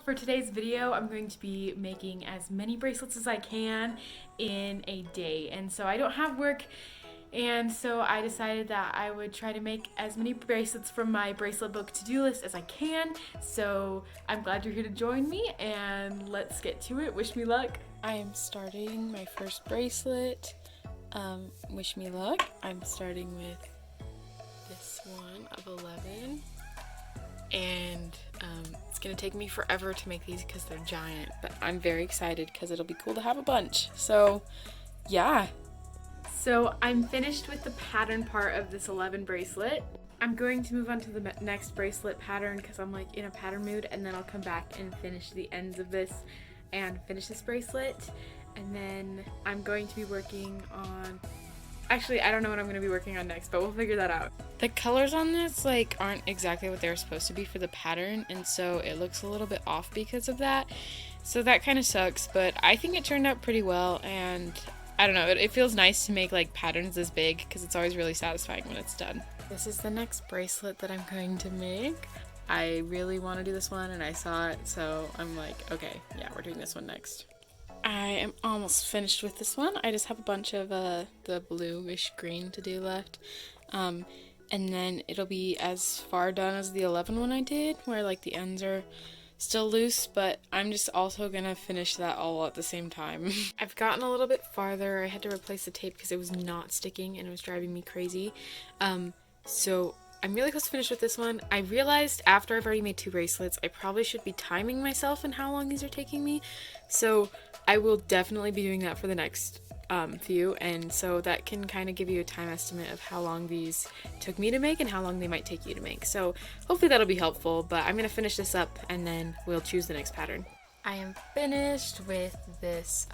for today's video, I'm going to be making as many bracelets as I can in a day. And so I don't have work, and so I decided that I would try to make as many bracelets from my bracelet book to-do list as I can. So I'm glad you're here to join me, and let's get to it. Wish me luck. I am starting my first bracelet. Wish me luck. I'm starting with this one of 11. And it's gonna take me forever to make these because they're giant, but I'm very excited because it'll be cool to have a bunch. So yeah. So I'm finished with the pattern part of this 11 bracelet. I'm going to move on to the next bracelet pattern because I'm like in a pattern mood, and then I'll come back and finish the ends of this and finish this bracelet. And then I'm going to be working on, actually I don't know what I'm going to be working on next, but we'll figure that out. The colors on this aren't exactly what they're supposed to be for the pattern, and so it looks a little bit off because of that. So that kind of sucks, but I think it turned out pretty well, and I don't know, it feels nice to make patterns this big because it's always really satisfying when it's done. This is the next bracelet that I'm going to make. I really want to do this one and I saw it, so I'm like, okay, yeah, we're doing this one next. I am almost finished with this one. I just have a bunch of the bluish green to do left. And then it'll be as far done as the 11 one I did, where the ends are still loose, but I'm just also gonna finish that all at the same time. I've gotten a little bit farther. I had to replace the tape because it was not sticking and it was driving me crazy. So I'm really close to finish with this one. I realized after I've already made 2 bracelets, I probably should be timing myself and how long these are taking me. So I will definitely be doing that for the next few, and so that can kind of give you a time estimate of how long these took me to make and how long they might take you to make. So hopefully that'll be helpful, but I'm going to finish this up and then we'll choose the next pattern. I am finished with this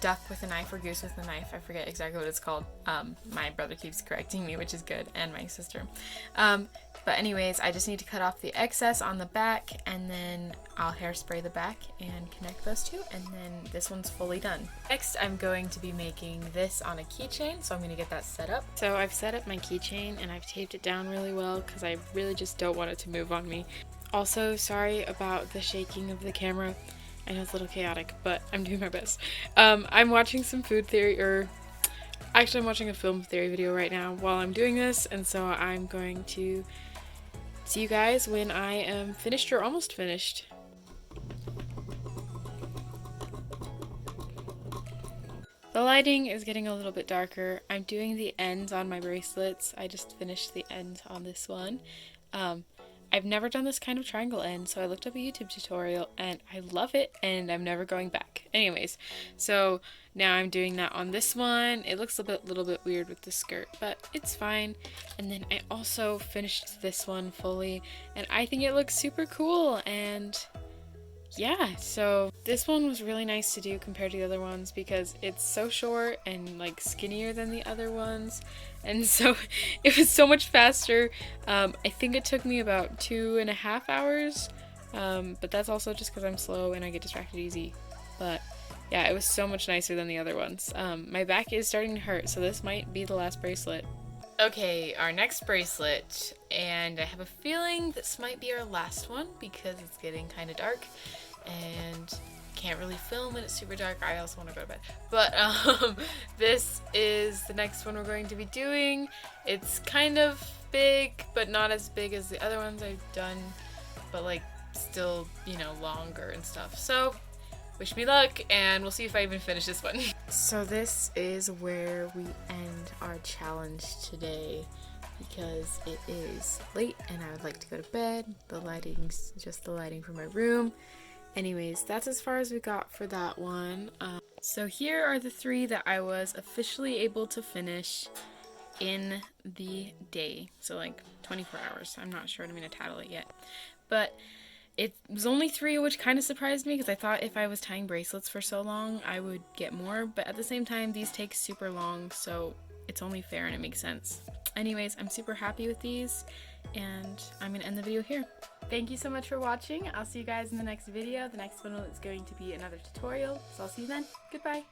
duck with a knife or goose with a knife. I forget exactly what it's called. My brother keeps correcting me, which is good, and my sister. But anyways, I just need to cut off the excess on the back, and then I'll hairspray the back and connect those two, and then this one's fully done. Next, I'm going to be making this on a keychain, so I'm going to get that set up. So I've set up my keychain and I've taped it down really well because I really just don't want it to move on me. Also, sorry about the shaking of the camera. I know it's a little chaotic, but I'm doing my best. I'm watching some food theory, or actually I'm watching a film theory video right now while I'm doing this, and so I'm going to see you guys when I am finished or almost finished. The lighting is getting a little bit darker. I'm doing the ends on my bracelets. I just finished the ends on this one. I've never done this kind of triangle end, so I looked up a YouTube tutorial and I love it, and I'm never going back. Anyways, so now I'm doing that on this one. It looks a little bit weird with the skirt, but it's fine. And then I also finished this one fully, and I think it looks super cool. And yeah, so this one was really nice to do compared to the other ones because it's so short and skinnier than the other ones, and so it was so much faster. I think it took me about 2.5 hours, but that's also just because I'm slow and I get distracted easy. But yeah, it was so much nicer than the other ones. My back is starting to hurt, so this might be the last bracelet. Okay, our next bracelet, and I have a feeling this might be our last one because it's getting kind of dark and can't really film when it's super dark. I also want to go to bed. But this is the next one we're going to be doing. It's kind of big, but not as big as the other ones I've done, but still, longer and stuff. So wish me luck, and we'll see if I even finish this one. So this is where we end our challenge today because it is late and I would like to go to bed. The lighting's just the lighting from my room. Anyways, that's as far as we got for that one. So here are the 3 that I was officially able to finish in the day. So 24 hours. I'm not sure I'm going to tattle it yet. But it was only 3, which kind of surprised me because I thought if I was tying bracelets for so long, I would get more. But at the same time, these take super long, so it's only fair and it makes sense. Anyways, I'm super happy with these, and I'm going to end the video here. Thank you so much for watching. I'll see you guys in the next video. The next one is going to be another tutorial, so I'll see you then. Goodbye.